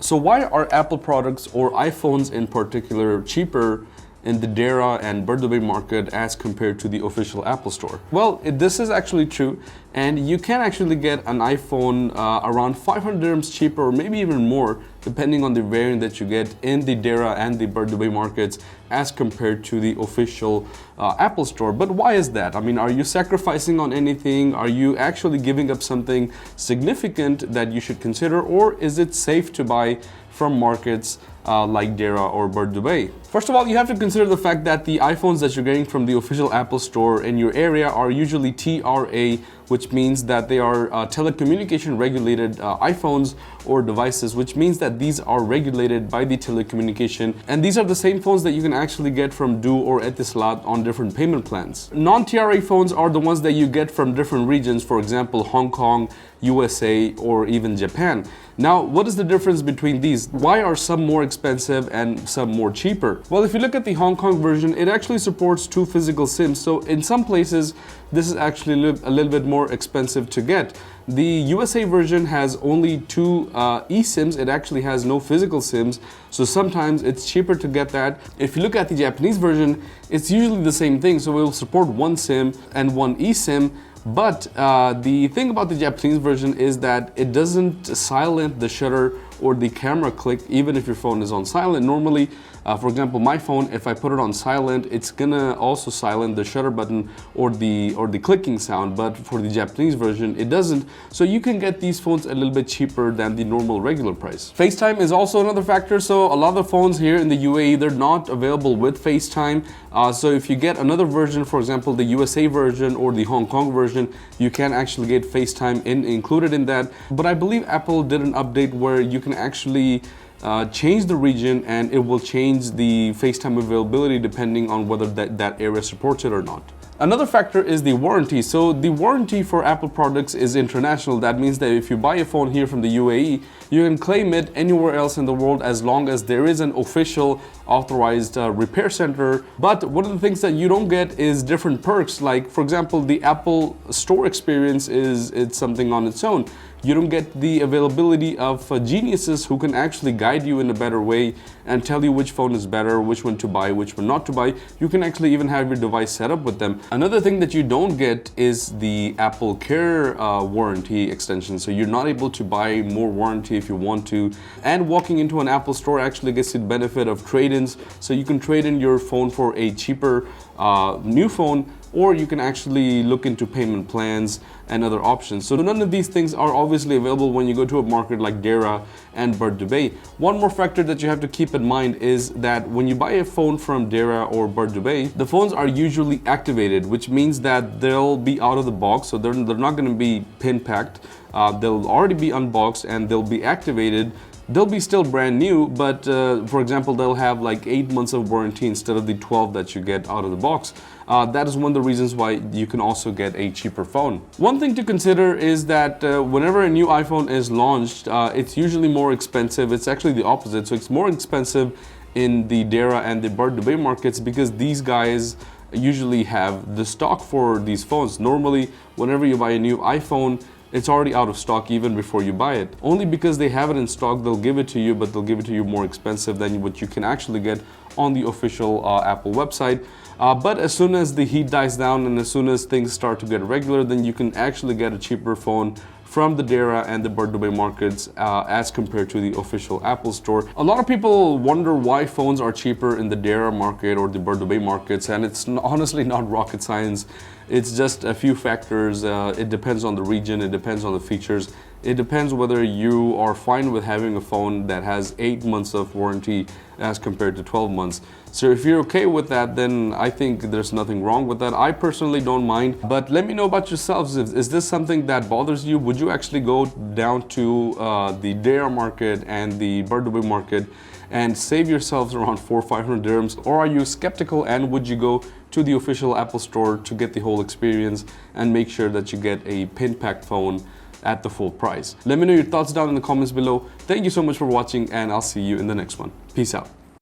So why are Apple products or iPhones in particular cheaper in the Deira and Bur Dubai market as compared to the official Apple store? Well, this is actually true, and you can actually get an iPhone around 500 dirhams cheaper, or maybe even more, depending on the variant that you get in the Deira and the Bur Dubai markets as compared to the official Apple store. But why is that? I mean, are you sacrificing on anything? Are you actually giving up something significant that you should consider, or is it safe to buy from markets like Deira or Bur Dubai? First of all, you have to consider the fact that the iPhones that you're getting from the official Apple store in your area are usually TRA, which means that they are telecommunication regulated iPhones or devices, which means that these are regulated by the telecommunication, and these are the same phones that you can actually get from Du or Etisalat on different payment plans. Non-TRA phones are the ones that you get from different regions, for example Hong Kong, USA, or even Japan. Now, what is the difference between these? Why are some more expensive and some more cheaper? Well, if you look at the Hong Kong version, it actually supports 2 physical SIMs. So in some places, this is actually a little bit more expensive to get. The USA version has only 2 eSIMs. It actually has no physical SIMs. So sometimes it's cheaper to get that. If you look at the Japanese version, it's usually the same thing. So it will support 1 SIM and 1 eSIM. But the thing about the Japanese version is that it doesn't silent the shutter or the camera click even if your phone is on silent. Normally, for example, my phone, if I put it on silent, it's gonna also silent the shutter button or the clicking sound, but for the Japanese version, it doesn't. So you can get these phones a little bit cheaper than the normal regular price. FaceTime is also another factor. So a lot of the phones here in the UAE, they're not available with FaceTime. So if you get another version, for example, the USA version or the Hong Kong version, you can actually get FaceTime included in that. But I believe Apple did an update where you can actually change the region and it will change the FaceTime availability depending on whether that area supports it or not. Another factor is the warranty. So the warranty for Apple products is international. That means that if you buy a phone here from the UAE, you can claim it anywhere else in the world as long as there is an official authorized repair center. But one of the things that you don't get is different perks. Like, for example, the Apple store experience it's something on its own. You don't get the availability of geniuses who can actually guide you in a better way and tell you which phone is better, which one to buy, which one not to buy. You can actually even have your device set up with them. Another thing that you don't get is the Apple Care warranty extension. So you're not able to buy more warranty if you want to. And walking into an Apple store actually gets you the benefit of trade-ins. So you can trade in your phone for a cheaper new phone, or you can actually look into payment plans and other options. So none of these things are obviously available when you go to a market like Deira and Bur Dubai. One more factor that you have to keep in mind is that when you buy a phone from Deira or Bur Dubai, the phones are usually activated, which means that they'll be out of the box. So they're not going to be pin packed. They'll already be unboxed and they'll be activated. They'll be still brand new, but for example, they'll have like 8 months of warranty instead of the 12 that you get out of the box. That is one of the reasons why you can also get a cheaper phone. One thing to consider is that whenever a new iPhone is launched, it's usually more expensive. It's actually the opposite. So it's more expensive in the Deira and the Bur Dubai markets because these guys usually have the stock for these phones. Normally, whenever you buy a new iPhone, it's already out of stock even before you buy it. Only because they have it in stock, they'll give it to you, but they'll give it to you more expensive than what you can actually get on the official Apple website. But as soon as the heat dies down and as soon as things start to get regular, then you can actually get a cheaper phone from the Deira and the Bur Dubai markets as compared to the official Apple store. A lot of people wonder why phones are cheaper in the Deira market or the Bur Dubai markets, and it's honestly not rocket science. It's just a few factors. It depends on the region, it depends on the features. It depends whether you are fine with having a phone that has 8 months of warranty as compared to 12 months. So if you're okay with that, then I think there's nothing wrong with that. I personally don't mind, but let me know about yourselves. Is this something that bothers you? Would you actually go down to the Deira market and the Bur Dubai market and save yourselves around 400 or 500 dirhams? Or are you skeptical and would you go to the official Apple store to get the whole experience and make sure that you get a pin-packed phone at the full price? Let me know your thoughts down in the comments below. Thank you so much for watching and I'll see you in the next one. Peace out.